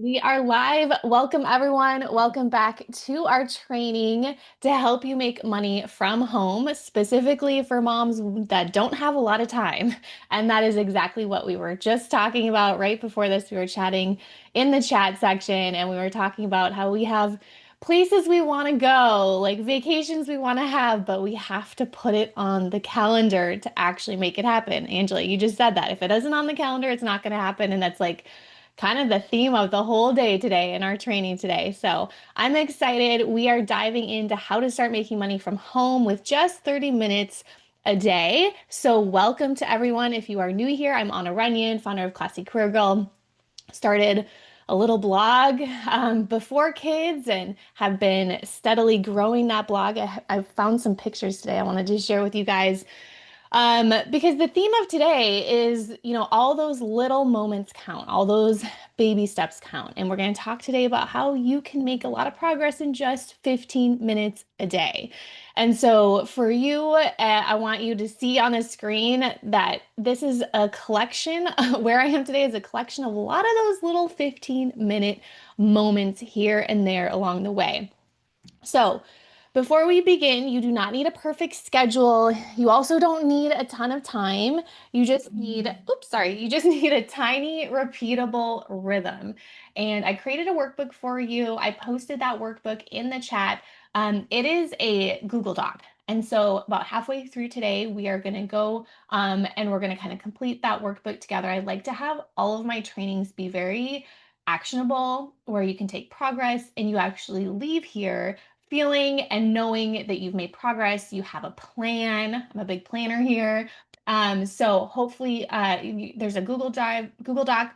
We are live. Welcome, everyone. Welcome back to our training to help you make money from home, specifically for moms that don't have a lot of time. And that is exactly what we were just talking about right before this. We were chatting in the chat section and we were talking about how we have places we want to go, like vacations we want to have, but we have to put it on the calendar to actually make it happen. Angela, you just said that. If it isn't on the calendar, it's not going to happen. And that's like, kind of the theme of the whole day today in our training today. So I'm excited. We are diving into how to start making money from home with just 30 minutes a day. So welcome to everyone. If you are new here, I'm Anna Runyon, founder of Classy Career Girl. Started a little blog before kids and have been steadily growing that blog. I found some pictures today I wanted to share with you guys because the theme of today is, all those little moments count, all those baby steps count. And we're going to talk today about how you can make a lot of progress in just 15 minutes a day. And so for you, I want you to see on the screen that this is a collection. Where I am today is a collection of a lot of those little 15-minute moments here and there along the way. So, before we begin, you do not need a perfect schedule. You also don't need a ton of time. You just need, oops, sorry, you just need a tiny, repeatable rhythm. And I created a workbook for you. I posted that workbook in the chat. It is a Google Doc. And so, about halfway through today, we are going to go and we're going to kind of complete that workbook together. I like to have all of my trainings be very actionable, where you can take progress and you actually leave here feeling and knowing that you've made progress, you have a plan. I'm a big planner here. So hopefully there's a Google Doc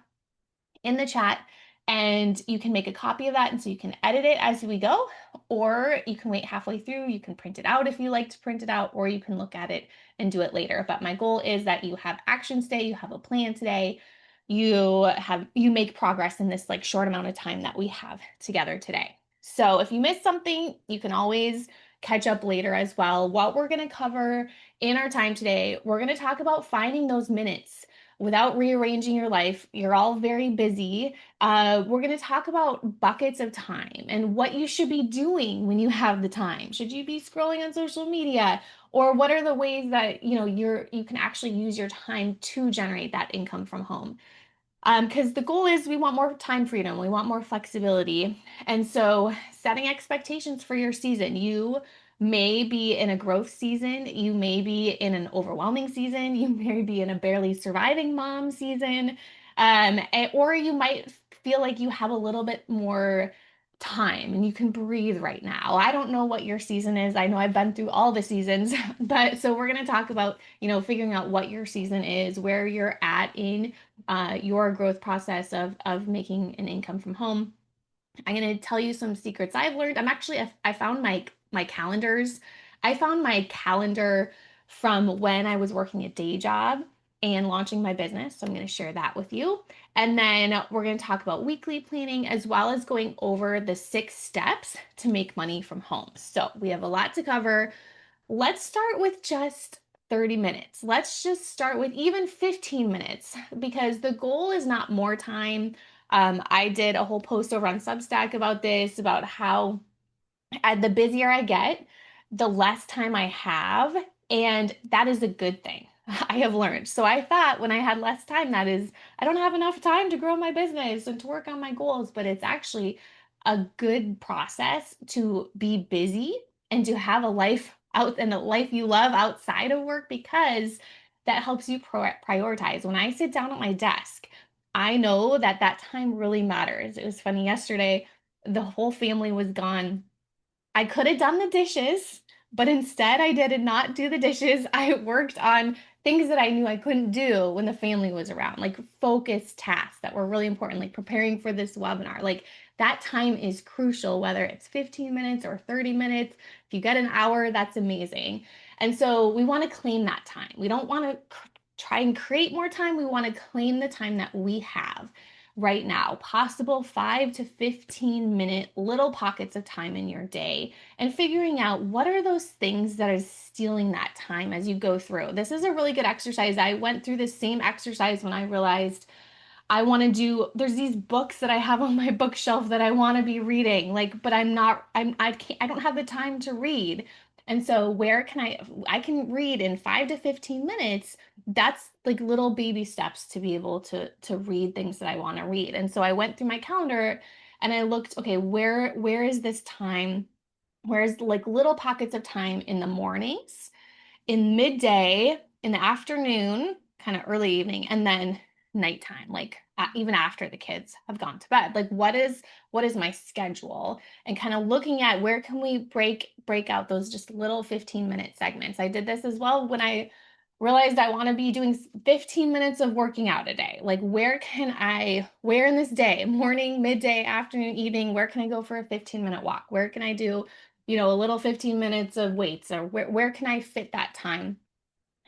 in the chat, and you can make a copy of that. And so you can edit it as we go, or you can wait halfway through. You can print it out if you like to print it out, or you can look at it and do it later. But my goal is that you have actions today, you have a plan today, you make progress in this like short amount of time that we have together today. So if you missed something, you can always catch up later as well. What we're going to cover in our time today, we're going to talk about finding those minutes without rearranging your life. You're all very busy. We're going to talk about buckets of time and what you should be doing when you have the time. Should you be scrolling on social media? Or what are the ways that you can actually use your time to generate that income from home? Because the goal is we want more time freedom, we want more flexibility. And so, setting expectations for your season. You may be in a growth season, you may be in an overwhelming season, you may be in a barely surviving mom season, or you might feel like you have a little bit more time and you can breathe right now. I don't know what your season is. I know I've been through all the seasons, but so we're going to talk about, figuring out what your season is, where you're at in your growth process of making an income from home. I'm going to tell you some secrets I've learned. I found my calendars. I found my calendar from when I was working a day job and launching my business. So I'm going to share that with you. And then we're going to talk about weekly planning as well as going over the 6 steps to make money from home. So we have a lot to cover. Let's start with just 30 minutes. Let's just start with even 15 minutes because the goal is not more time. I did a whole post over on Substack about this, about how the busier I get, the less time I have, and that is a good thing. I have learned. So I thought when I had less time, that is, I don't have enough time to grow my business and to work on my goals, but it's actually a good process to be busy and to have a life out and a life you love outside of work because that helps you prioritize. When I sit down at my desk, I know that that time really matters. It was funny yesterday, the whole family was gone. I could have done the dishes, but instead I did not do the dishes. I worked on things that I knew I couldn't do when the family was around, like focused tasks that were really important, like preparing for this webinar. Like that time is crucial, whether it's 15 minutes or 30 minutes. If you get an hour, that's amazing. And so we want to claim that time. We don't want to try and create more time. We want to claim the time that we have right now, possible 5 to 15 minute little pockets of time in your day, and figuring out what are those things that are stealing that time as you go through. This is a really good exercise. I went through this same exercise when I realized I want to do, there's these books that I have on my bookshelf that I want to be reading, like, but I can't, I don't have the time to read. And so where can I can read in 5 to 15 minutes. That's like little baby steps to be able to read things that I want to read. And so I went through my calendar and I looked, okay, where is this time? Where's like little pockets of time in the mornings, in midday, in the afternoon, kind of early evening, and then nighttime, like even after the kids have gone to bed. Like what is my schedule? And kind of looking at where can we break out those just little 15-minute segments. I did this as well when I realized I want to be doing 15 minutes of working out a day. Like where in this day, morning, midday, afternoon, evening, where can I go for a 15-minute walk? Where can I do a little 15 minutes of weights, or where can I fit that time?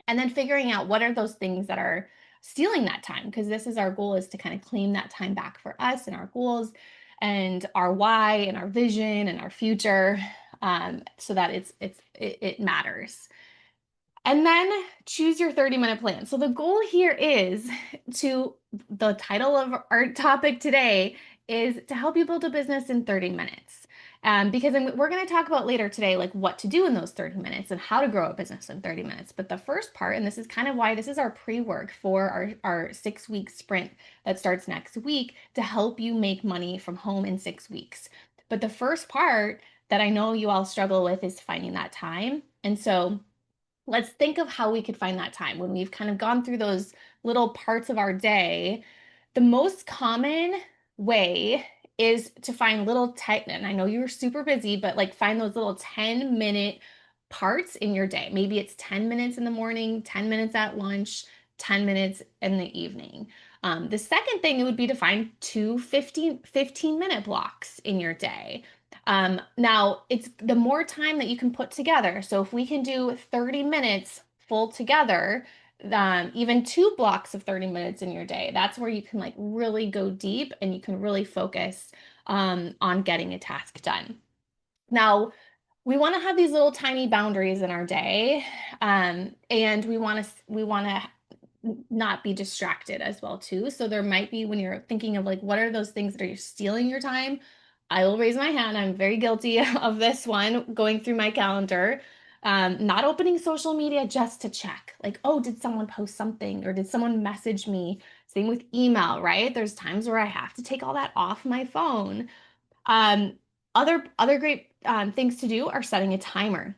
And then figuring out what are those things that are stealing that time, because this is our goal, is to kind of claim that time back for us and our goals and our why and our vision and our future, so that it matters. And then choose your 30-minute plan. So the goal here is the title of our topic today is to help you build a business in 30 minutes. Because we're going to talk about later today, like what to do in those 30 minutes and how to grow a business in 30 minutes. But the first part, and this is kind of why this is our pre-work for our 6-week sprint that starts next week to help you make money from home in 6 weeks. But the first part that I know you all struggle with is finding that time. And so let's think of how we could find that time when we've kind of gone through those little parts of our day. The most common way is to find little tech, and I know you're super busy, but like find those little 10-minute parts in your day. Maybe it's 10 minutes in the morning, 10 minutes at lunch, 10 minutes in the evening. The second thing it would be to find two 15-minute blocks in your day. Now, it's the more time that you can put together. So if we can do 30 minutes full together, even 2 blocks of 30 minutes in your day, that's where you can like really go deep and you can really focus on getting a task done. Now, we want to have these little tiny boundaries in our day, and we want to not be distracted as well too. So there might be, when you're thinking of like what are those things that are stealing your time, I will raise my hand. I'm very guilty of this one, going through my calendar, not opening social media just to check, like, oh, did someone post something or did someone message me? Same with email, right? There's times where I have to take all that off my phone. Um, other great things to do are setting a timer.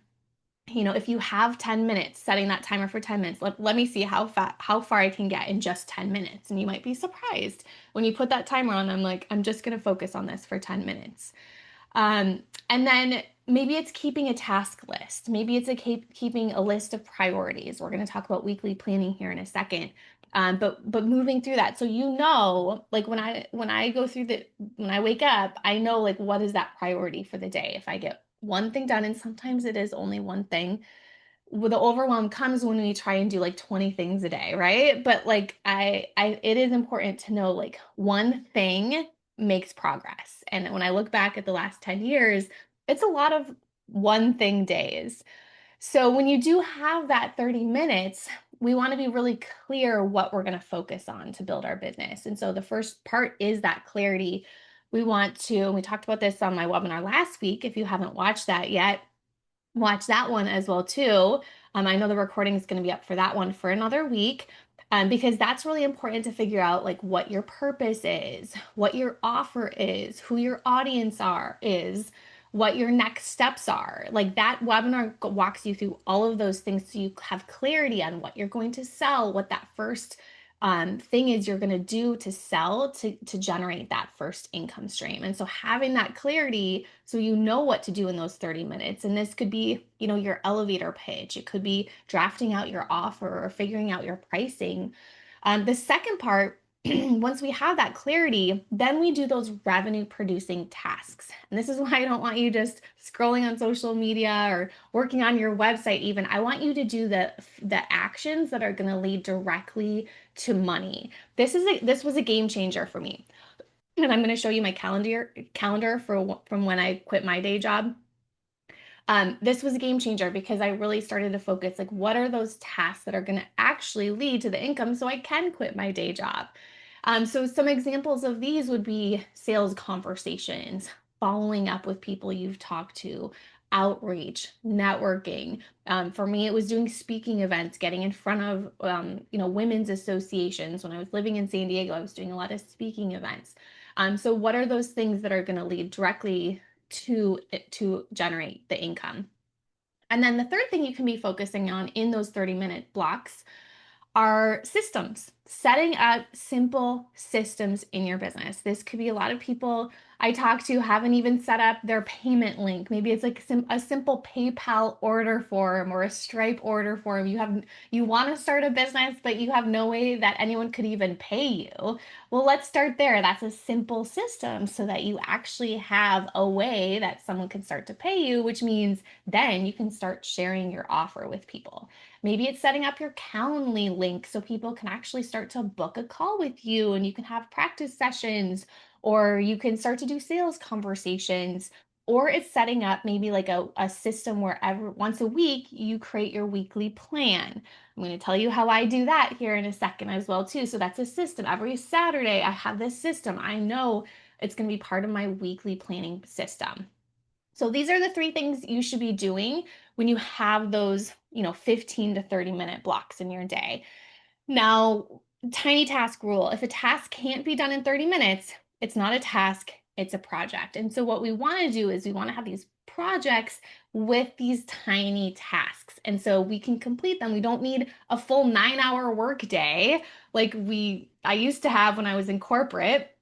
If you have 10 minutes, setting that timer for 10 minutes, let me see how far I can get in just 10 minutes. And you might be surprised when you put that timer on. I'm like, I'm just going to focus on this for 10 minutes. And then maybe it's keeping a task list. Maybe it's keeping a list of priorities. We're going to talk about weekly planning here in a second. But moving through that, so like when I go through when I wake up, I know like what is that priority for the day. If I get one thing done, and sometimes it is only one thing, well, the overwhelm comes when we try and do like 20 things a day, right? But like it is important to know like one thing makes progress. And when I look back at the last 10 years, it's a lot of one thing days. So when you do have that 30 minutes, we want to be really clear what we're going to focus on to build our business. And so the first part is that clarity. We talked about this on my webinar last week. If you haven't watched that yet, watch that one as well too. I know the recording is going to be up for that one for another week, because that's really important to figure out like what your purpose is, what your offer is, who your audience is, what your next steps are. Like that webinar walks you through all of those things so you have clarity on what you're going to sell, what that first thing is you're going to do to sell to generate that first income stream. And so having that clarity so you know what to do in those 30 minutes. And this could be, your elevator pitch. It could be drafting out your offer or figuring out your pricing. The second part, once we have that clarity, then we do those revenue producing tasks. And this is why I don't want you just scrolling on social media or working on your website even. I want you to do the actions that are going to lead directly to money. This was a game changer for me. And I'm going to show you my calendar from when I quit my day job. This was a game changer because I really started to focus like what are those tasks that are going to actually lead to the income so I can quit my day job. So some examples of these would be sales conversations, following up with people you've talked to, outreach, networking. For me, it was doing speaking events, getting in front of women's associations. When I was living in San Diego, I was doing a lot of speaking events. So what are those things that are going to lead directly to generate the income? And then the third thing you can be focusing on in those 30-minute blocks are systems, setting up simple systems in your business. This could be a lot of people I talk to haven't even set up their payment link. Maybe it's like a simple PayPal order form or a Stripe order form. You want to start a business, but you have no way that anyone could even pay you. Well, let's start there. That's a simple system so that you actually have a way that someone can start to pay you, which means then you can start sharing your offer with people. Maybe it's setting up your Calendly link so people can actually start to book a call with you and you can have practice sessions, or you can start to do sales conversations. Or it's setting up maybe like a system where once a week you create your weekly plan. I'm going to tell you how I do that here in a second as well too. So that's a system. Every Saturday I have this system. I know it's going to be part of my weekly planning system. So these are the three things you should be doing when you have those, 15 to 30-minute blocks in your day. Now, tiny task rule. If a task can't be done in 30 minutes, it's not a task, it's a project. And so what we want to do is we want to have these projects with these tiny tasks. And so we can complete them. We don't need a full 9-hour work day like I used to have when I was in corporate.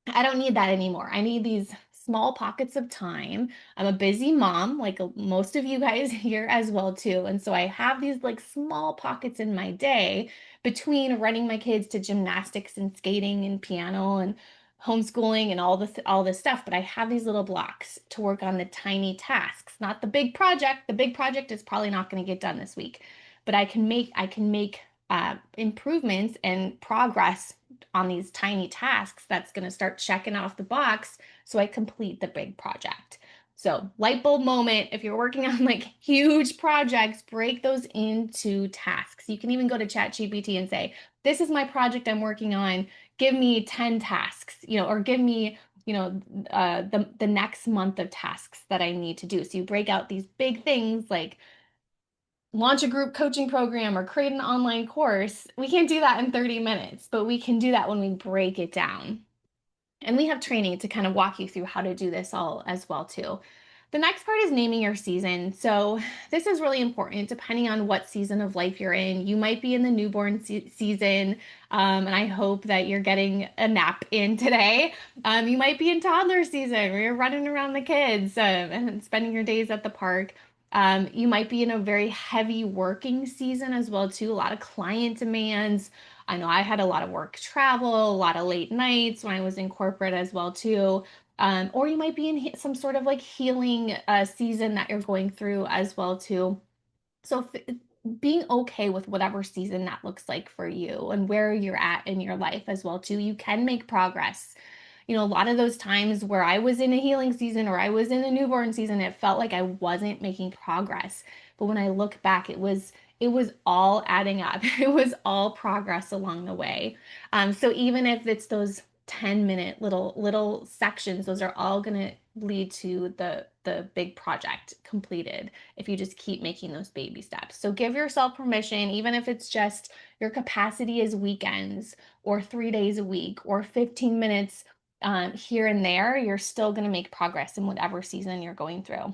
I don't need that anymore. I need these small pockets of time. I'm a busy mom, like most of you guys here as well too. And so I have these like small pockets in my day between running my kids to gymnastics and skating and piano and homeschooling and all this stuff, but I have these little blocks to work on the tiny tasks, not the big project. The big project is probably not going to get done this week, but I can make improvements and progress on these tiny tasks that's going to start checking off the box so I complete the big project. So, light bulb moment, if you're working on like huge projects, break those into tasks. You can even go to ChatGPT and say, "This is my project I'm working on. Give me 10 tasks, or give me, the next month of tasks that I need to do." So you break out these big things like launch a group coaching program or create an online course. We can't do that in 30 minutes, but we can do that when we break it down. And we have training to kind of walk you through how to do this all as well too. The next part is naming your season. So this is really important depending on what season of life you're in. You might be in the newborn season, and I hope that you're getting a nap in today. You might be in toddler season where you're running around the kids and spending your days at the park. You might be in a very heavy working season as well too. A lot of client demands. I know I had a lot of work travel, a lot of late nights when I was in corporate as well too. Or you might be in some sort of like healing season that you're going through as well too. So being okay with whatever season that looks like for you and where you're at in your life as well too. You can make progress. A lot of those times where I was in a healing season or I was in a newborn season, it felt like I wasn't making progress. But when I look back, it was all adding up. It was all progress along the way. So even if it's those 10-minute little sections, those are all going to lead to the big project completed if you just keep making those baby steps. So give yourself permission, even if it's just your capacity is weekends or 3 days a week or 15 minutes here and there, you're still going to make progress in whatever season you're going through.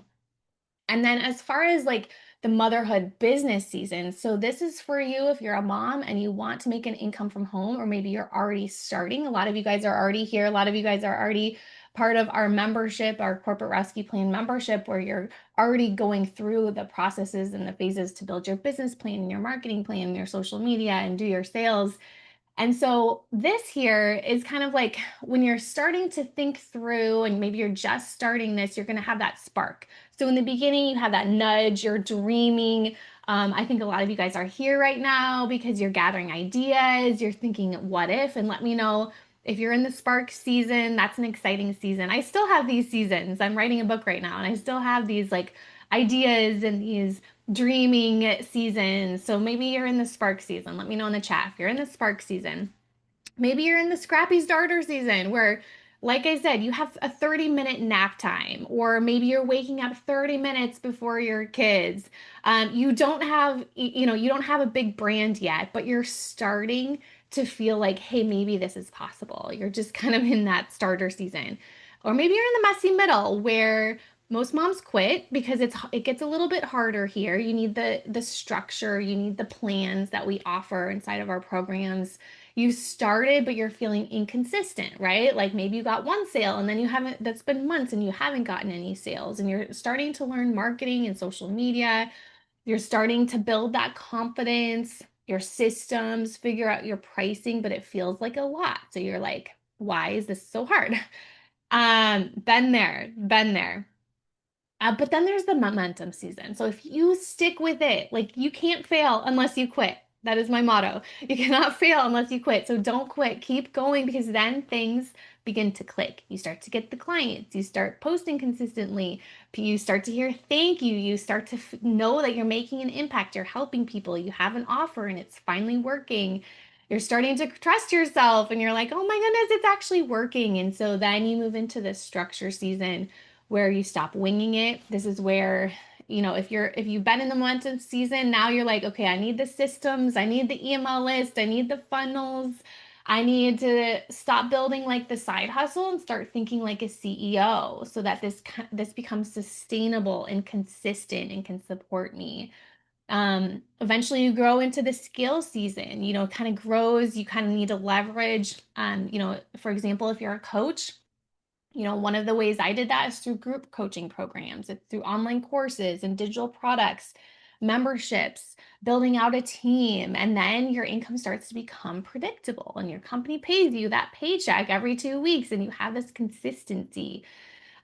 And then as far as like the motherhood business season, so this is for you if you're a mom and you want to make an income from home, or maybe you're already starting. A lot of you guys are already here. A lot of you guys are already part of our membership, our corporate rescue plan membership, where you're already going through the processes and the phases to build your business plan and your marketing plan and your social media and do your sales. And so this here is kind of like when you're starting to think through and maybe you're just starting this, you're going to have that spark. So in the beginning, you have that nudge, you're dreaming. I think a lot of you guys are here right now because you're gathering ideas, you're thinking, what if? And let me know if you're in the spark season, that's an exciting season. I still have these seasons. I'm writing a book right now and I still have these like ideas and these dreaming seasons. So maybe you're in the spark season. Let me know in the chat if you're in the spark season. Maybe you're in the scrappy starter season where, like I said, you have a 30-minute nap time, or maybe you're waking up 30 minutes before your kids. You don't have, you don't have a big brand yet, but you're starting to feel like, hey, maybe this is possible. You're just kind of in that starter season. Or maybe you're in the messy middle where most moms quit because it gets a little bit harder here. You need the structure, you need the plans that we offer inside of our programs. You started, but you're feeling inconsistent, right? Like maybe you got one sale and then you haven't, that's been months and you haven't gotten any sales, and you're starting to learn marketing and social media. You're starting to build that confidence, your systems, figure out your pricing, but it feels like a lot. So you're like, why is this so hard? Been there, been there. But then there's the momentum season. So if you stick with it, like you can't fail unless you quit. That is my motto. You cannot fail unless you quit. So don't quit. Keep going, because then things begin to click. You start to get the clients. You start posting consistently. You start to hear thank you. You start to know that you're making an impact. You're helping people. You have an offer and it's finally working. You're starting to trust yourself and you're like, oh my goodness, it's actually working. And so then you move into this structure season where you stop winging it. This is where, if you've been in the momentum season, now you're like, okay, I need the systems, I need the email list, I need the funnels. I need to stop building like the side hustle and start thinking like a CEO, so that this becomes sustainable and consistent and can support me. Eventually you grow into the skill season, kind of grows, you kind of need to leverage, for example, if you're a coach, one of the ways I did that is through group coaching programs. It's through online courses and digital products, memberships, building out a team. And then your income starts to become predictable and your company pays you that paycheck every 2 weeks and you have this consistency,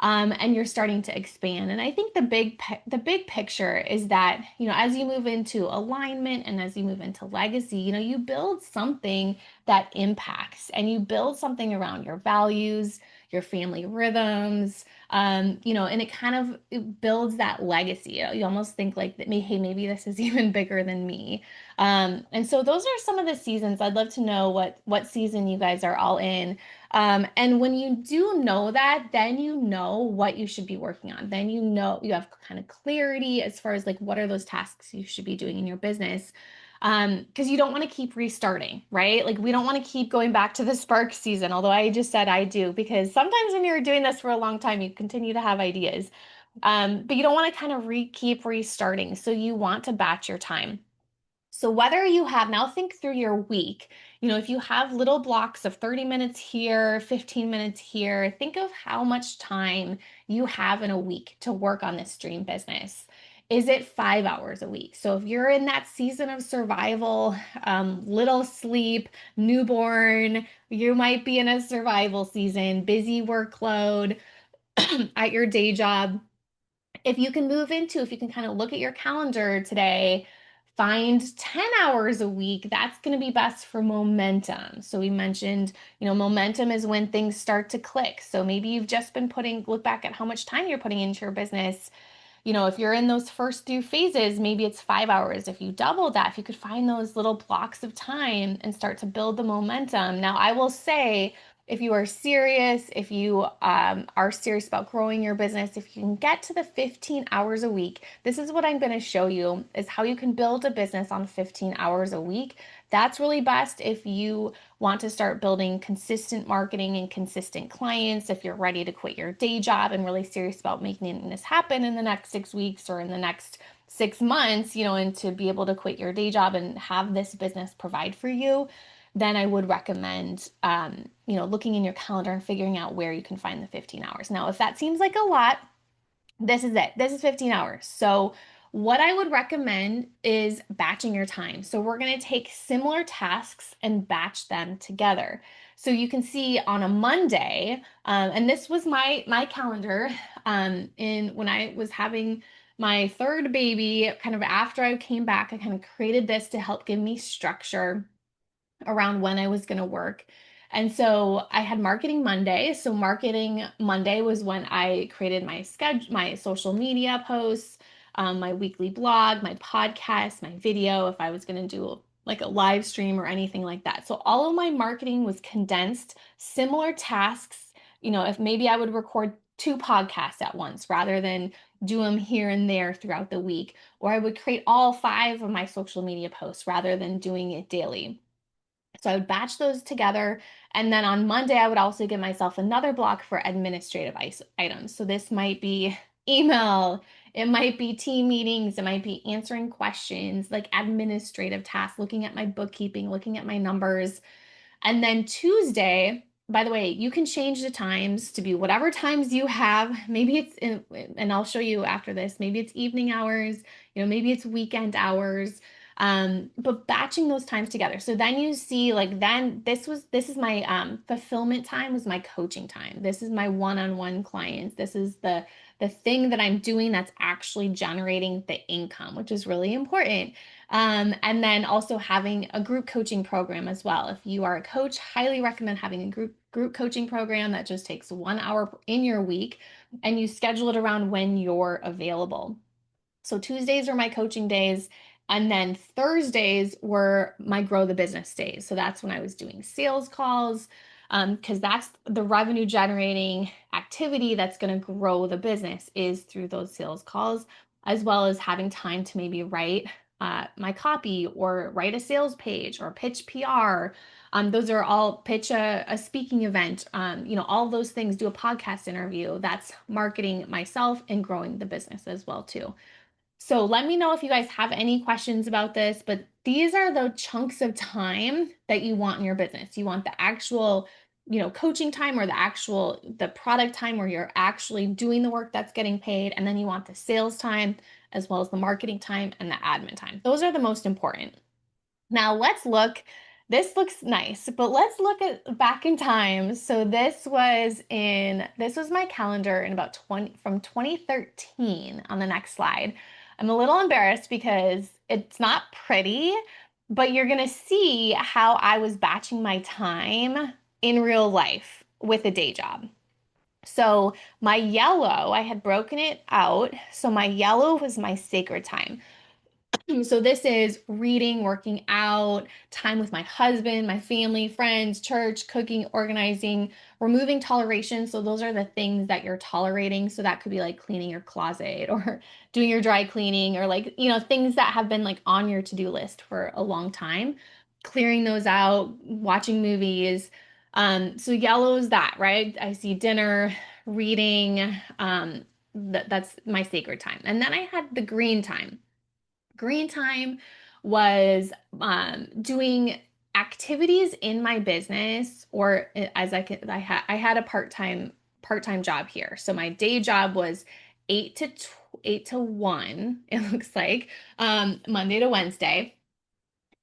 and you're starting to expand. And I think the big picture is that, as you move into alignment and as you move into legacy, you build something that impacts, and you build something around your values, your family rhythms, and it builds that legacy. You almost think like that, hey, maybe this is even bigger than me. And so those are some of the seasons. I'd love to know what season you guys are all in. And when you do know that, then you know what you should be working on. Then you have kind of clarity as far as like what are those tasks you should be doing in your business. Because you don't want to keep restarting, right? Like we don't want to keep going back to the spark season, although I just said I do, because sometimes when you're doing this for a long time, you continue to have ideas. But you don't want to kind of keep restarting. So you want to batch your time. So whether you have, now think through your week, if you have little blocks of 30 minutes here, 15 minutes here, think of how much time you have in a week to work on this dream business. Is it 5 hours a week? So if you're in that season of survival, little sleep, newborn, you might be in a survival season, busy workload at your day job. If you can kind of look at your calendar today, find 10 hours a week, that's going to be best for momentum. So we mentioned, momentum is when things start to click. So maybe you've just been look back at how much time you're putting into your business. If you're in those first few phases, maybe it's 5 hours. If you double that, if you could find those little blocks of time and start to build the momentum. Now, I will say, if you are serious, if you are serious about growing your business, if you can get to the 15 hours a week, this is what I'm going to show you is how you can build a business on 15 hours a week. That's really best if you want to start building consistent marketing and consistent clients, if you're ready to quit your day job and really serious about making this happen in the next 6 weeks or in the next 6 months, and to be able to quit your day job and have this business provide for you, then I would recommend, looking in your calendar and figuring out where you can find the 15 hours. Now, if that seems like a lot, this is it. This is 15 hours. So what I would recommend is batching your time. So we're going to take similar tasks and batch them together. So you can see on a Monday, and this was my calendar, in when I was having my third baby, kind of after I came back, I kind of created this to help give me structure around when I was going to work. And so I had Marketing Monday. So Marketing Monday was when I created my schedule, my social media posts, my weekly blog, my podcast, my video. If I was going to do like a live stream or anything like that. So all of my marketing was condensed, similar tasks. If maybe I would record two podcasts at once rather than do them here and there throughout the week, or I would create all five of my social media posts rather than doing it daily. So I would batch those together. And then on Monday, I would also give myself another block for administrative items. So this might be email, it might be team meetings, it might be answering questions, like administrative tasks, looking at my bookkeeping, looking at my numbers. And then Tuesday, by the way, you can change the times to be whatever times you have. Maybe it's and I'll show you after this. Maybe it's evening hours, maybe it's weekend hours. But batching those times together. So then you see, like, then this is my fulfillment time, was my coaching time. This is my one-on-one clients. This is the thing that I'm doing that's actually generating the income, which is really important. And then also having a group coaching program as well. If you are a coach, highly recommend having a group coaching program that just takes 1 hour in your week, and you schedule it around when you're available. So Tuesdays are my coaching days. And then Thursdays were my grow the business days. So that's when I was doing sales calls, because that's the revenue generating activity that's going to grow the business, is through those sales calls, as well as having time to maybe write my copy or write a sales page or pitch PR. Those are all pitch a speaking event, all those things, do a podcast interview. That's marketing myself and growing the business as well too. So let me know if you guys have any questions about this, but these are the chunks of time that you want in your business. You want the actual, coaching time, or the product time where you're actually doing the work that's getting paid. And then you want the sales time, as well as the marketing time and the admin time. Those are the most important. Now let's look. This looks nice, but let's look at back in time. So this was my calendar in about 2013 on the next slide. I'm a little embarrassed because it's not pretty, but you're gonna see how I was batching my time in real life with a day job. So my yellow, I had broken it out. So my yellow was my sacred time. So this is reading, working out, time with my husband, my family, friends, church, cooking, organizing, removing toleration. So those are the things that you're tolerating. So that could be like cleaning your closet or doing your dry cleaning, or like, things that have been like on your to-do list for a long time. Clearing those out, watching movies. So yellow is that, right? I see dinner, reading, that's my sacred time. And then I had the green time. Green time was doing activities in my business, or as I had a part-time job here. So my day job was 8 to 1, it looks like, Monday to Wednesday.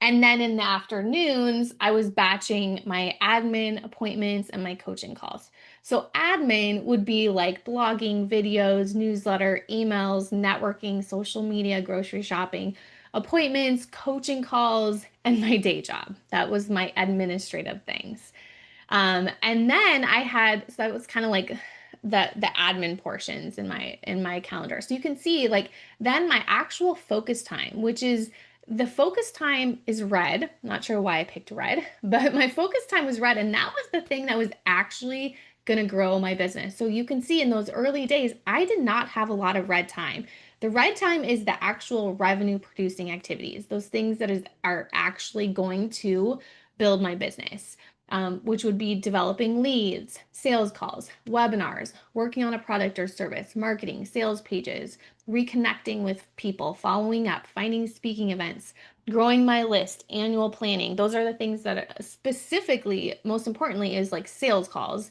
And then in the afternoons, I was batching my admin appointments and my coaching calls. So admin would be like blogging, videos, newsletter, emails, networking, social media, grocery shopping, appointments, coaching calls, and my day job. That was my administrative things. And then so that was kind of like the admin portions in my calendar. So you can see, like, then my actual focus time, which is the focus time is red. Not sure why I picked red, but my focus time was red, and that was the thing that was actually going to grow my business. So you can see in those early days, I did not have a lot of red time. The red time is the actual revenue producing activities, those things are actually going to build my business. Which would be developing leads, sales calls, webinars, working on a product or service, marketing, sales pages, reconnecting with people, following up, finding speaking events, growing my list, annual planning. Those are the things that are specifically, most importantly, is like sales calls,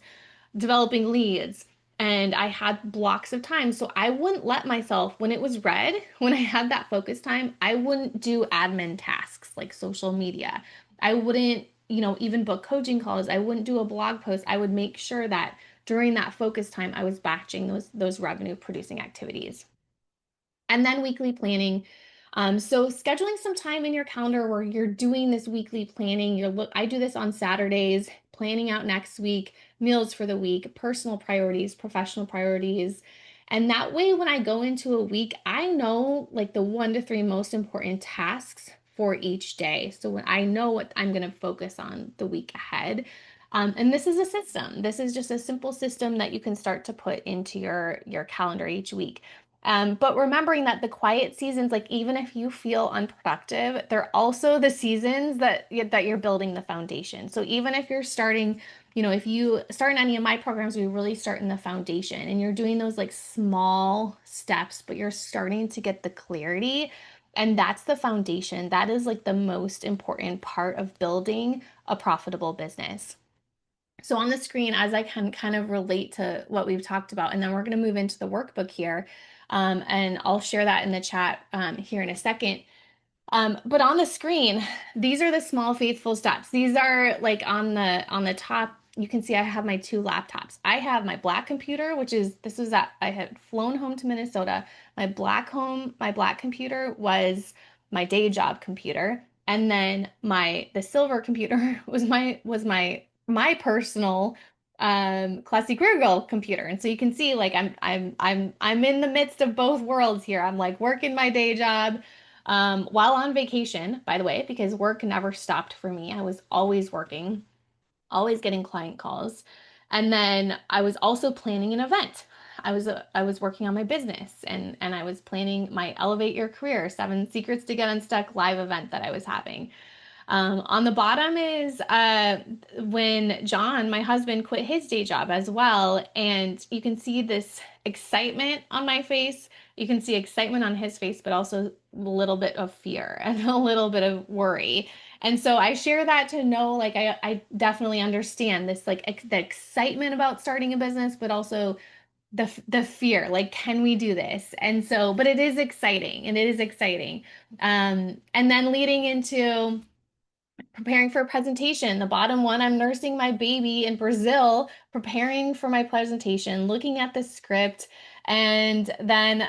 developing leads. And I had blocks of time. So I wouldn't let myself, when it was red, when I had that focus time, I wouldn't do admin tasks like social media. I wouldn't, even book coaching calls. I wouldn't do a blog post. I would make sure that during that focus time, I was batching those revenue producing activities. And then weekly planning. So scheduling some time in your calendar where you're doing this weekly planning. I do this on Saturdays, planning out next week, meals for the week, personal priorities, professional priorities. And that way, when I go into a week, I know like the 1 to 3 most important tasks for each day. So when I know what I'm going to focus on the week ahead. And this is a system. This is just a simple system that you can start to put into your calendar each week. But remembering that the quiet seasons, like even if you feel unproductive, they're also the seasons that you're building the foundation. So even if you're starting, if you start in any of my programs, we really start in the foundation and you're doing those like small steps, but you're starting to get the clarity. And that's the foundation. That is like the most important part of building a profitable business. So on the screen, as I can kind of relate to what we've talked about, and then we're going to move into the workbook here. And I'll share that in the chat here in a second. But on the screen, these are the small faithful steps. These are like on the top. You can see I have my two laptops. I have my black computer, which is this was that I had flown home to Minnesota. My black computer was my day job computer, and then the silver computer was my personal classy career girl computer. And so you can see like I'm in the midst of both worlds here. I'm like working my day job while on vacation, by the way, because work never stopped for me. I was always working, always getting client calls. And then I was also planning an event. I was working on my business and I was planning my Elevate Your Career 7 Secrets to Get Unstuck live event that I was having. On the bottom is when John, my husband, quit his day job as well. And you can see this excitement on my face. You can see excitement on his face, but also a little bit of fear and a little bit of worry. And so I share that to know, like, I definitely understand this, like, the excitement about starting a business, but also the fear, like, can we do this? And so, but it is exciting and it is exciting. And then leading into preparing for a presentation. The bottom one, I'm nursing my baby in Brazil, preparing for my presentation, looking at the script. And then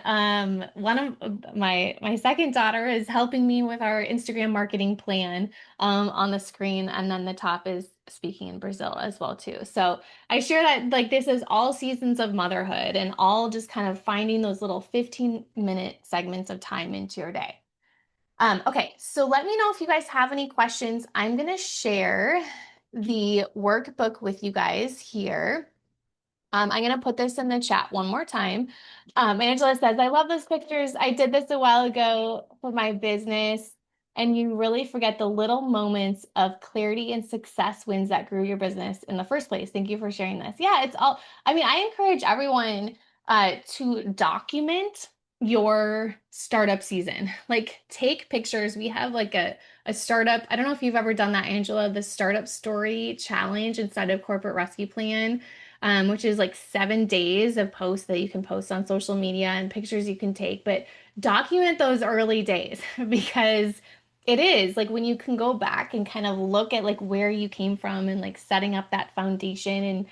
one of my second daughter is helping me with our Instagram marketing plan on the screen. And then the top is speaking in Brazil as well too. So I share that like this is all seasons of motherhood and all just kind of finding those little 15-minute segments of time into your day. Okay, so let me know if you guys have any questions. I'm going to share the workbook with you guys here. I'm going to put this in the chat one more time. Angela says, I love those pictures. I did this a while ago for my business. And you really forget the little moments of clarity and success wins that grew your business in the first place. Thank you for sharing this. Yeah, I mean, I encourage everyone to document your startup season. Like take pictures. We have like a startup. I don't know if you've ever done that, Angela, the startup story challenge inside of Corporate Rescue Plan, which is like 7 days of posts that you can post on social media and pictures you can take. But document those early days because it is like when you can go back and kind of look at like where you came from and like setting up that foundation and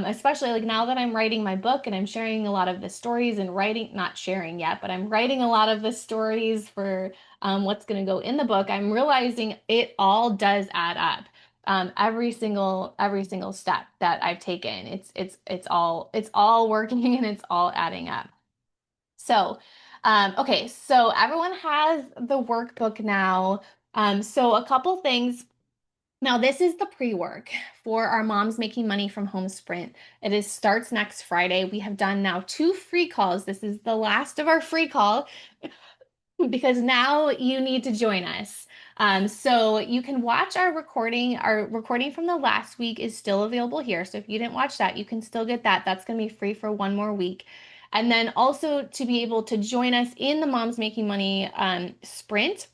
especially like now that I'm writing my book and I'm sharing a lot of the stories and writing, not sharing yet, but I'm writing a lot of the stories for what's going to go in the book. I'm realizing it all does add up. Every single step that I've taken, it's all working and it's all adding up. So, okay, so everyone has the workbook now. So a couple things. Now, this is the pre-work for our Moms Making Money from Home Sprint. Starts next Friday. We have done now 2 free calls. This is the last of our free call because now you need to join us. So you can watch our recording. Our recording from the last week is still available here. So if you didn't watch that, you can still get that. That's going to be free for one more week. And then also to be able to join us in the Moms Making Money sprint,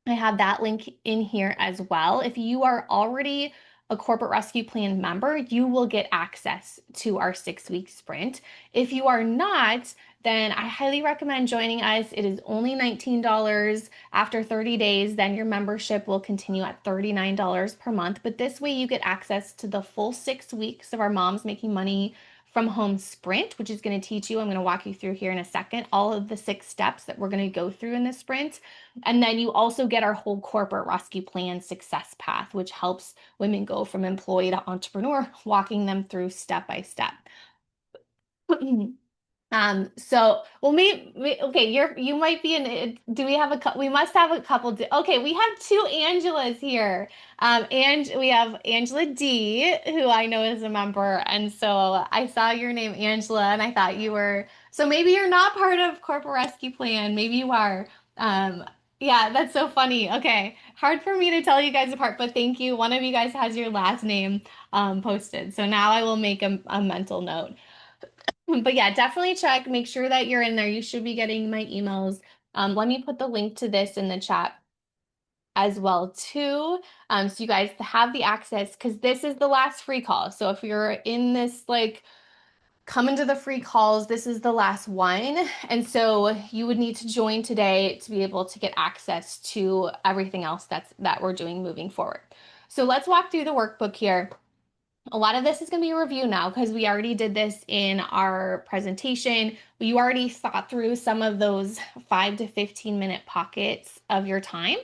I have that link in here as well. If you are already a Corporate Rescue Plan member, you will get access to our 6-week sprint. If you are not, then I highly recommend joining us. It is only $19 after 30 days. Then your membership will continue at $39 per month. But this way you get access to the full 6 weeks of our Moms Making Money from Home sprint, which is going to teach you, I'm going to walk you through here in a second, all of the 6 steps that we're going to go through in this sprint. And then you also get our whole Corporate Rescue Plan success path, which helps women go from employee to entrepreneur, walking them through step by step. Well, okay, you might be in, do we have we must have a couple, okay, we have two Angelas here. And we have Angela D, who I know is a member. And so I saw your name, Angela, and I thought you were, so maybe you're not part of Corporate Rescue Plan. Maybe you are. Um, yeah, that's so funny. Okay. Hard for me to tell you guys apart, but thank you. One of you guys has your last name, posted. So now I will make a mental note. But yeah, definitely check. Make sure that you're in there. You should be getting my emails. Let me put the link to this in the chat as well too. So you guys have the access because this is the last free call. So if you're in this like come into the free calls, this is the last one. And so you would need to join today to be able to get access to everything else that we're doing moving forward. So let's walk through the workbook here. A lot of this is going to be a review now because we already did this in our presentation. You already thought through some of those 5 to 15 minute pockets of your time.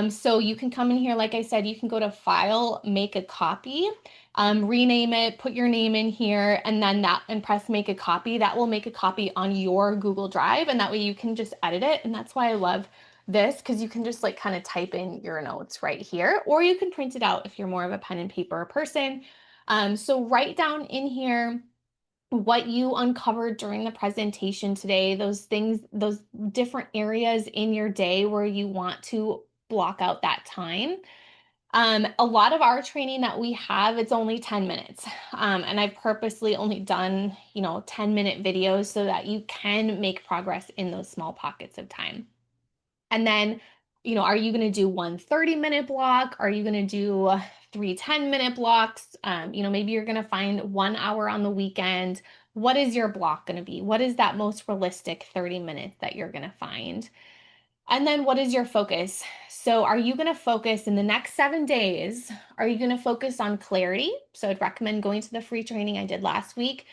So you can come in here, like I said, you can go to File, Make a Copy, rename it, put your name in here, and then and press Make a Copy. That will make a copy on your Google Drive, and that way you can just edit it. And that's why I love this because you can just like kind of type in your notes right here, or you can print it out if you're more of a pen and paper person. So write down in here what you uncovered during the presentation today, those things, those different areas in your day where you want to block out that time. A lot of our training that we have, it's only 10 minutes. And I've purposely only done, 10-minute videos so that you can make progress in those small pockets of time. And then, are you going to do one 30-minute block? Are you going to do three 10-minute blocks? Maybe you're going to find 1 hour on the weekend. What is your block going to be? What is that most realistic 30 minutes that you're going to find? And then what is your focus? So are you going to focus in the next 7 days? Are you going to focus on clarity? So I'd recommend going to the free training I did last week.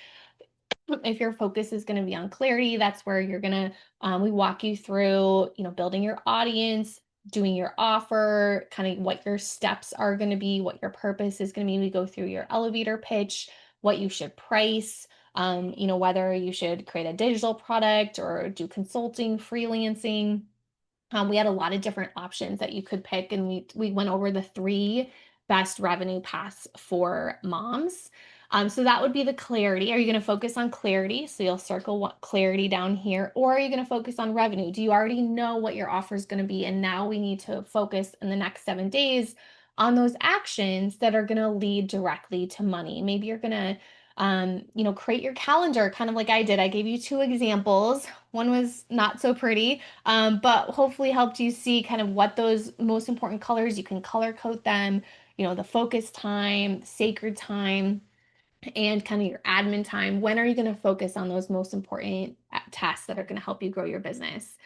If your focus is going to be on clarity, that's where you're going to, we walk you through, building your audience, doing your offer, kind of what your steps are going to be, what your purpose is going to be. We go through your elevator pitch, what you should price, whether you should create a digital product or do consulting, freelancing. We had a lot of different options that you could pick, and we went over the three best revenue paths for moms. So that would be the clarity. Are you going to focus on clarity? So you'll circle what clarity down here, or are you going to focus on revenue? Do you already know what your offer is going to be? And now we need to focus in the next 7 days on those actions that are going to lead directly to money. Maybe you're going to create your calendar kind of like I did. I gave you two examples. One was not so pretty, but hopefully helped you see kind of what those most important colors, you can color code them, the focus time, sacred time, and kind of your admin time. When are you going to focus on those most important tasks that are going to help you grow your business?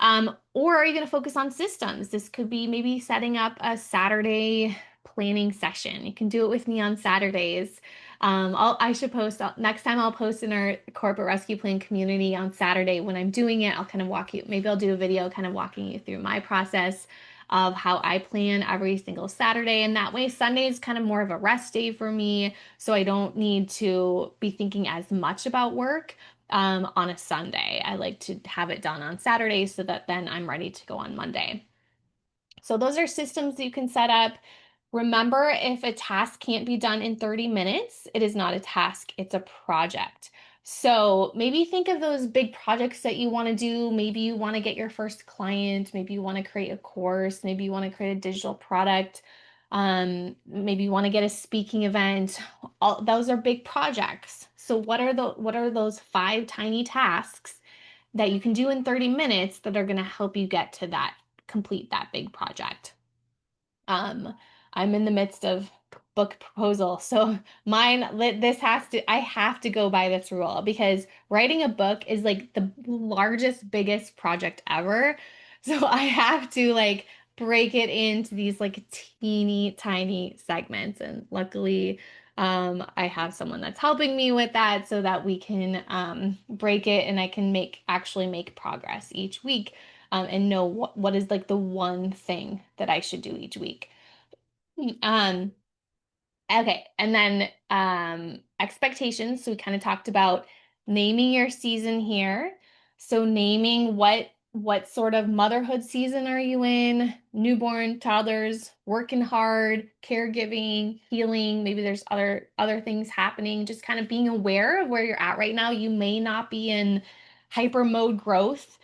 Or are you going to focus on systems? This could be maybe setting up a Saturday planning session. You can do it with me on Saturdays. I should post next time I'll post in our corporate rescue plan community on Saturday when I'm doing it. I'll kind of maybe I'll do a video kind of walking you through my process of how I plan every single Saturday. And that way, Sunday is kind of more of a rest day for me. So I don't need to be thinking as much about work on a Sunday. I like to have it done on Saturday so that then I'm ready to go on Monday. So those are systems you can set up. Remember, if a task can't be done in 30 minutes, it is not a task, it's a project. So maybe think of those big projects that you want to do. Maybe you want to get your first client. Maybe you want to create a course. Maybe you want to create a digital product. Maybe you want to get a speaking event. All those are big projects. So what are those five tiny tasks that you can do in 30 minutes that are going to help you get to complete that big project? Um, I'm in the midst of book proposal. So I have to go by this rule because writing a book is like the largest, biggest project ever. So I have to like break it into these like teeny tiny segments. And luckily, I have someone that's helping me with that so that we can break it and I can actually make progress each week, and know what is like the one thing that I should do each week. Um, okay, and then expectations. So we kind of talked about naming your season here. So naming what sort of motherhood season are you in? Newborn, toddlers, working hard, caregiving, healing, maybe there's other things happening, just kind of being aware of where you're at right now. You may not be in hyper mode growth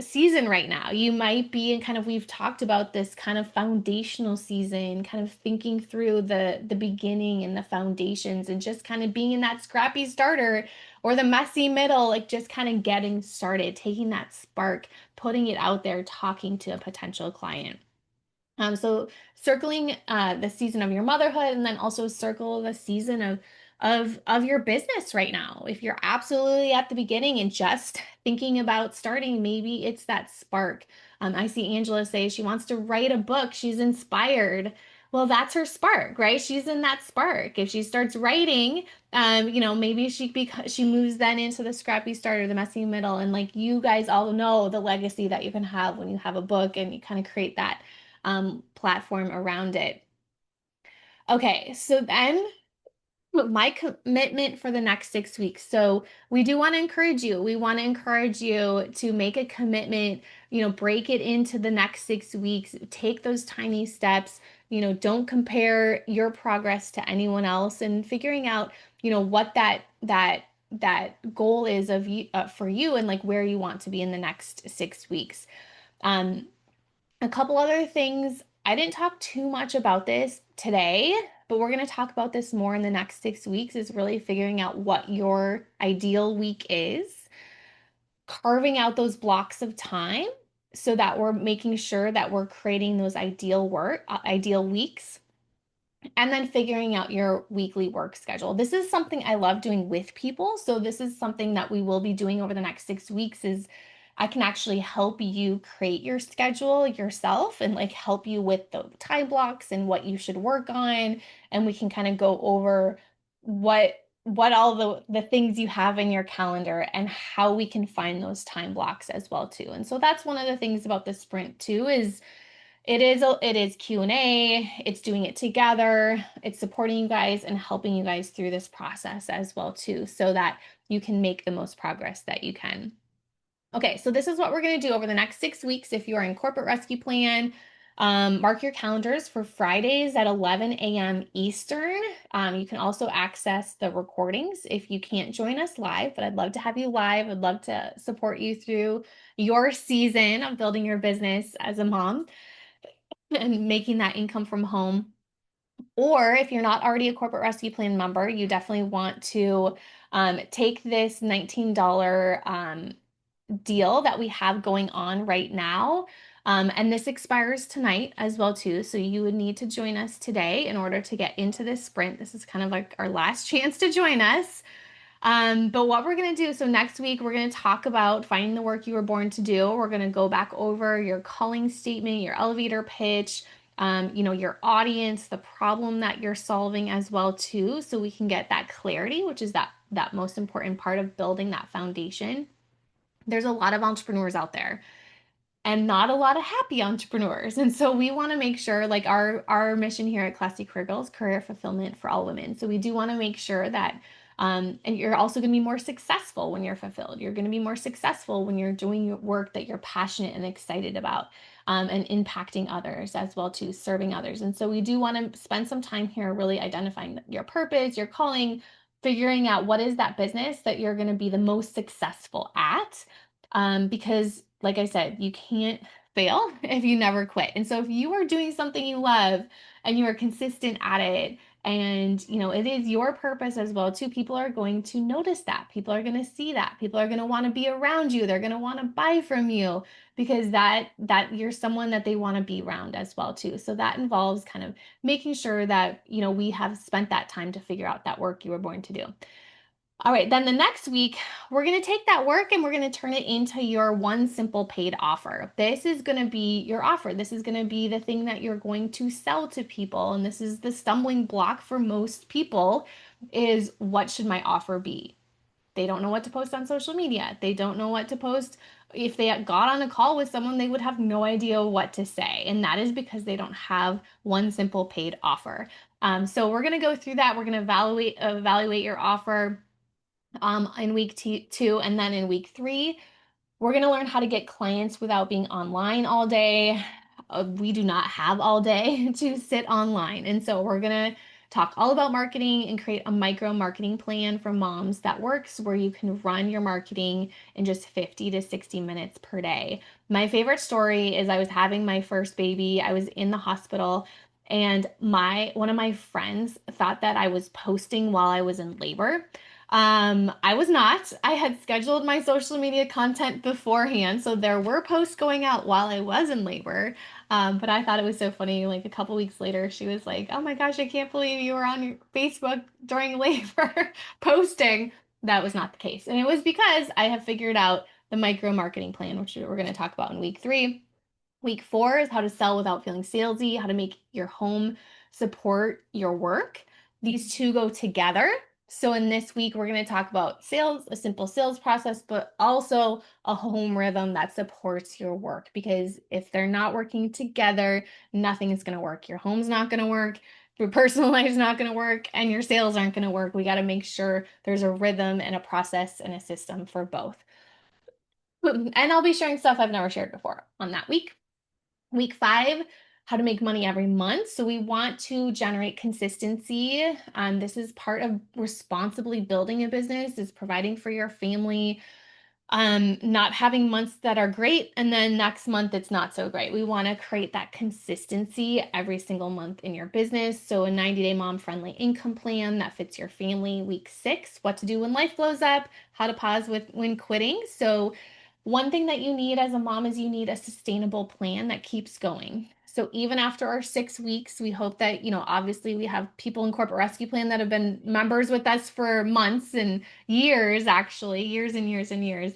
season right now. You might be in kind of, we've talked about this kind of foundational season, kind of thinking through the beginning and the foundations and just kind of being in that scrappy starter or the messy middle, like just kind of getting started, taking that spark, putting it out there, talking to a potential client. So circling the season of your motherhood, and then also circle the season of your business right now. If you're absolutely at the beginning and just thinking about starting, maybe it's that spark. I see Angela say she wants to write a book. She's inspired. Well, that's her spark, right? She's in that spark. If she starts writing, maybe she moves then into the scrappy starter, the messy middle, and like you guys all know the legacy that you can have when you have a book and you kind of create that platform around it. Okay, so then my commitment for the next 6 weeks. So we do want to encourage you. We want to encourage you to make a commitment, break it into the next 6 weeks, take those tiny steps, don't compare your progress to anyone else and figuring out, what that goal is of you for you and like where you want to be in the next 6 weeks. Um, a couple other things. I didn't talk too much about this today, but we're going to talk about this more in the next 6 weeks, is really figuring out what your ideal week is, carving out those blocks of time so that we're making sure that we're creating those ideal weeks, and then figuring out your weekly work schedule. This is something I love doing with people. So this is something that we will be doing over the next 6 weeks is I can actually help you create your schedule yourself and like help you with the time blocks and what you should work on. And we can kind of go over what all the things you have in your calendar and how we can find those time blocks as well too. And so that's one of the things about the sprint too is it is Q&A, it's doing it together, it's supporting you guys and helping you guys through this process as well too, so that you can make the most progress that you can. Okay, so this is what we're going to do over the next 6 weeks. If you are in Corporate Rescue Plan, mark your calendars for Fridays at 11 a.m. Eastern. You can also access the recordings if you can't join us live, but I'd love to have you live. I'd love to support you through your season of building your business as a mom and making that income from home. Or if you're not already a Corporate Rescue Plan member, you definitely want to take this $19 deal that we have going on right now. And this expires tonight as well too. So you would need to join us today in order to get into this sprint. This is kind of like our last chance to join us. But what we're going to do, so next week, we're going to talk about finding the work you were born to do. We're going to go back over your calling statement, your elevator pitch, your audience, the problem that you're solving as well too, so we can get that clarity, which is that most important part of building that foundation. There's a lot of entrepreneurs out there and not a lot of happy entrepreneurs. And so we want to make sure, like our mission here at Classy Career Girls, career fulfillment for all women. So we do want to make sure that and you're also going to be more successful when you're fulfilled. You're going to be more successful when you're doing your work that you're passionate and excited about, and impacting others as well too, serving others. And so we do want to spend some time here really identifying your purpose, your calling, figuring out what is that business that you're going to be the most successful at. Because like I said, you can't fail if you never quit. And so if you are doing something you love and you are consistent at it, and it is your purpose as well too, people are going to notice that. People are going to see that. People are going to want to be around you. They're going to want to buy from you because that you're someone that they want to be around as well too. So that involves kind of making sure that we have spent that time to figure out that work you were born to do. All right, then the next week, we're going to take that work and we're going to turn it into your one simple paid offer. This is going to be your offer. This is going to be the thing that you're going to sell to people. And this is the stumbling block for most people is, what should my offer be? They don't know what to post on social media. They don't know what to post. If they got on a call with someone, they would have no idea what to say. And that is because they don't have one simple paid offer. So we're going to go through that. We're going to evaluate your offer. in week two, and then in week three, we're going to learn how to get clients without being online all day. We do not have all day to sit online. And so we're going to talk all about marketing and create a micro marketing plan for moms that works where you can run your marketing in just 50 to 60 minutes per day. My favorite story is I was having my first baby. I was in the hospital and my one of my friends thought that I was posting while I was in labor. I was not. I had scheduled my social media content beforehand, so there were posts going out while I was in labor. But I thought it was so funny. Like a couple weeks later, she was like, "Oh my gosh, I can't believe you were on your Facebook during labor posting." That was not the case. And it was because I have figured out the micro marketing plan, which we're going to talk about in week three. Week four is how to sell without feeling salesy, how to make your home support your work. These two go together. So in this week, we're going to talk about sales, a simple sales process, but also a home rhythm that supports your work. Because if they're not working together, nothing is going to work. Your home's not going to work, your personal life is not going to work, and your sales aren't going to work. We got to make sure there's a rhythm and a process and a system for both. And I'll be sharing stuff I've never shared before on that week. Week five, how to make money every month. So we want to generate consistency. This is part of responsibly building a business, is providing for your family, not having months that are great and then next month it's not so great. We want to create that consistency every single month in your business. So a 90-day mom-friendly income plan that fits your family. Week six, what to do when life blows up, how to pause when quitting. So one thing that you need as a mom is you need a sustainable plan that keeps going. So even after our 6 weeks, we hope that, obviously we have people in Corporate Rescue Plan that have been members with us for months and years, actually, years and years and years.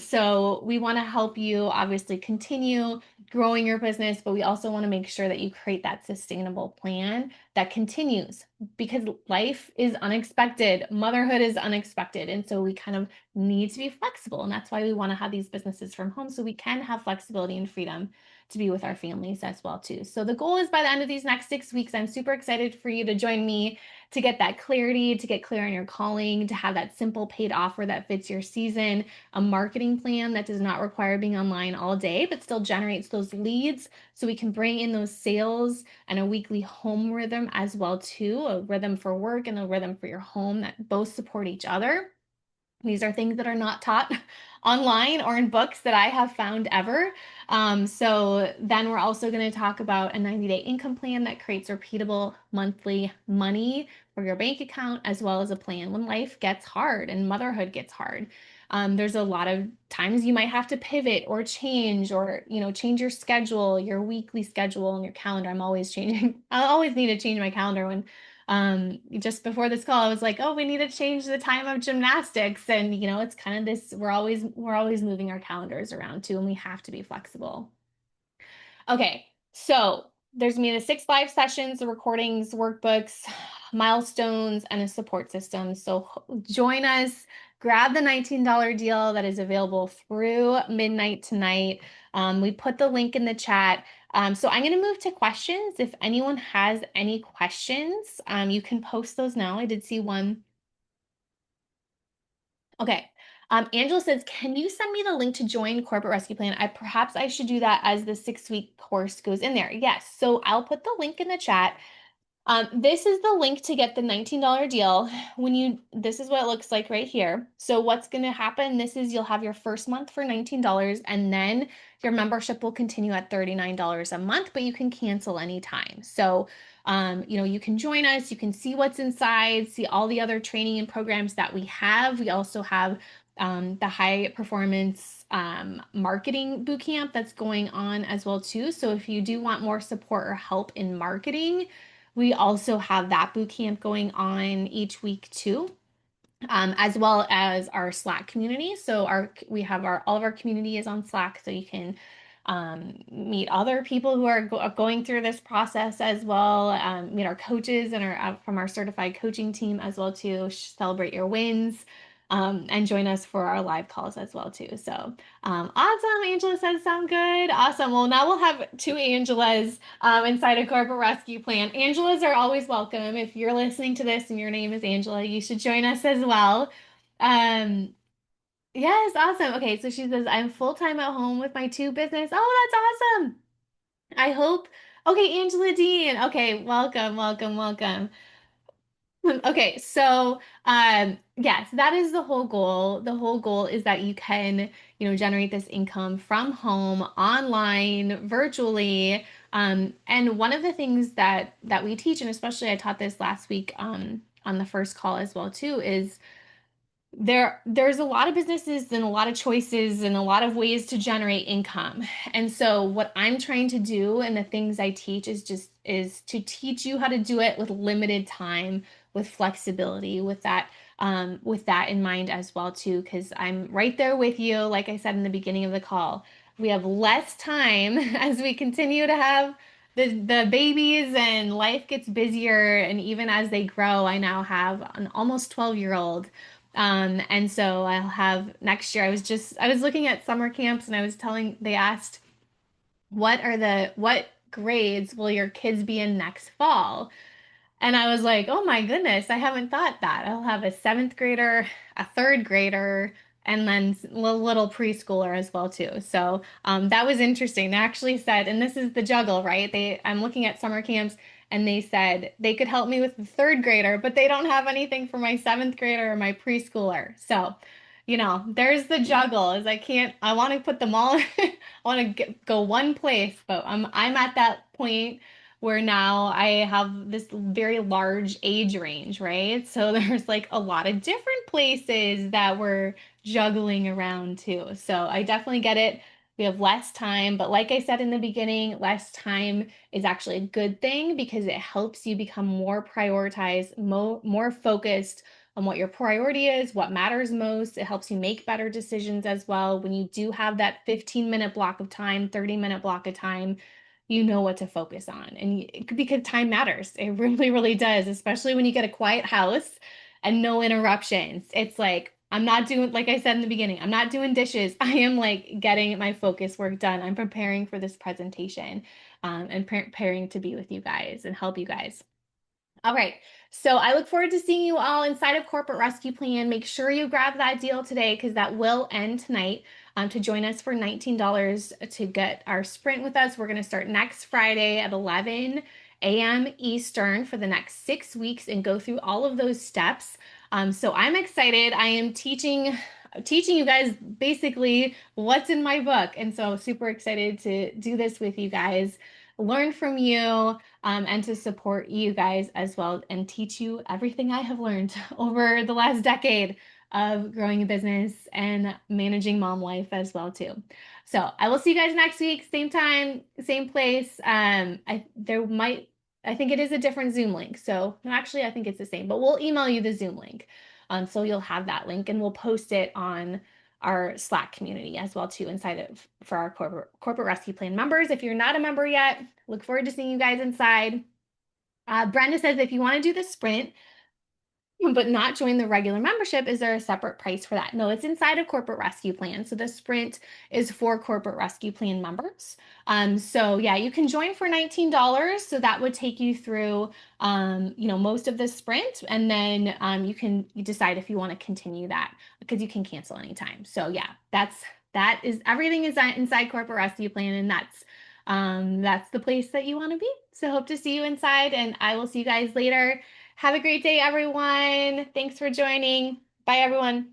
So we want to help you obviously continue growing your business, but we also want to make sure that you create that sustainable plan that continues because life is unexpected. Motherhood is unexpected. And so we kind of need to be flexible. And that's why we want to have these businesses from home so we can have flexibility and freedom to be with our families as well too. So the goal is by the end of these next 6 weeks, I'm super excited for you to join me to get that clarity, to get clear on your calling, to have that simple paid offer that fits your season, a marketing plan that does not require being online all day, but still generates those leads so we can bring in those sales and a weekly home rhythm as well too, a rhythm for work and a rhythm for your home that both support each other. These are things that are not taught online or in books that I have found ever. So then we're also going to talk about a 90-day income plan that creates repeatable monthly money for your bank account, as well as a plan when life gets hard and motherhood gets hard. There's a lot of times you might have to pivot or change or, change your schedule, your weekly schedule and your calendar. I'm always changing. I always need to change my calendar when just before this call, I was like, oh, we need to change the time of gymnastics. And, it's kind of this, we're always moving our calendars around too, and we have to be flexible. Okay, so there's me the 6 live sessions, the recordings, workbooks, milestones, and a support system. So join us, grab the $19 deal that is available through midnight tonight. We put the link in the chat. So I'm going to move to questions. If anyone has any questions, you can post those now. I did see one. Okay. Angela says, can you send me the link to join Corporate Rescue Plan? Perhaps I should do that as the 6-week course goes in there. Yes. So I'll put the link in the chat. This is the link to get the $19 deal. This is what it looks like right here. So what's going to happen? This is you'll have your first month for $19 and then your membership will continue at $39 a month, but you can cancel anytime. So, you can join us, you can see what's inside, see all the other training and programs that we have. We also have the high performance marketing bootcamp that's going on as well too. So if you do want more support or help in marketing, we also have that boot camp going on each week too, as well as our Slack community. So we have all of our community is on Slack, so you can meet other people who are going through this process as well. Meet our coaches and from our certified coaching team as well too. Celebrate your wins. And join us for our live calls as well too. So awesome. Angela says sound good. Awesome. Well, now we'll have two Angelas inside a Corporate Rescue Plan. Angelas are always welcome. If you're listening to this and your name is Angela, you should join us as well. Um, yes, awesome. Okay, so she says, I'm full-time at home with my two business. Oh, that's awesome. I hope. Okay, Angela Dean. Okay, welcome, welcome, welcome. Okay, so yes, that is the whole goal. The whole goal is that you can, generate this income from home, online, virtually. And one of the things that we teach, and especially I taught this last week on the first call as well too, is there's a lot of businesses and a lot of choices and a lot of ways to generate income. And so what I'm trying to do and the things I teach is to teach you how to do it with limited time, with flexibility, with that in mind as well too, because I'm right there with you. Like I said in the beginning of the call, we have less time as we continue to have the babies and life gets busier. And even as they grow, I now have an almost 12-year-old. And so I'll have next year. I was looking at summer camps and they asked, what grades will your kids be in next fall? And I was like, oh my goodness, I haven't thought that. I'll have a seventh grader, a third grader, and then a little preschooler as well too. So that was interesting. They actually said, and this is the juggle, right? I'm looking at summer camps, and they said they could help me with the third grader, but they don't have anything for my seventh grader or my preschooler. So, there's the juggle. Is I want to put them all, I want to go one place, but I'm at that point where now I have this very large age range, right? So there's like a lot of different places that we're juggling around too. So I definitely get it. We have less time, but like I said in the beginning, less time is actually a good thing because it helps you become more prioritized, more focused on what your priority is, what matters most. It helps you make better decisions as well. When you do have that 15-minute block of time, 30-minute block of time, you know what to focus on. And because time matters, it really, really does, especially when you get a quiet house and no interruptions. It's like, I'm not doing, like I said in the beginning, I'm not doing dishes. I am like getting my focus work done. I'm preparing for this presentation and preparing to be with you guys and help you guys. All right. So I look forward to seeing you all inside of Corporate Rescue Plan. Make sure you grab that deal today because that will end tonight. To join us for $19 to get our sprint with us. We're going to start next Friday at 11 a.m. Eastern for the next 6 weeks and go through all of those steps. So I'm excited. I am teaching you guys basically what's in my book. And so super excited to do this with you guys, learn from you, and to support you guys as well and teach you everything I have learned over the last decade of growing a business and managing mom life as well too. So I will see you guys next week, same time, same place. I think it is a different Zoom link. So no, actually, I think it's the same, but we'll email you the Zoom link. So you'll have that link and we'll post it on our Slack community as well too inside of for our corporate rescue plan members. If you're not a member yet, look forward to seeing you guys inside. Brenda says if you want to do the sprint, but not join the regular membership, is there a separate price for that? No, it's inside a corporate rescue plan. So the sprint is for corporate rescue plan members. So yeah, you can join for $19. So that would take you through, most of the sprint. And then you decide if you want to continue that because you can cancel anytime. So yeah, that is everything is inside corporate rescue plan. And that's the place that you want to be. So hope to see you inside and I will see you guys later. Have a great day, everyone. Thanks for joining. Bye, everyone.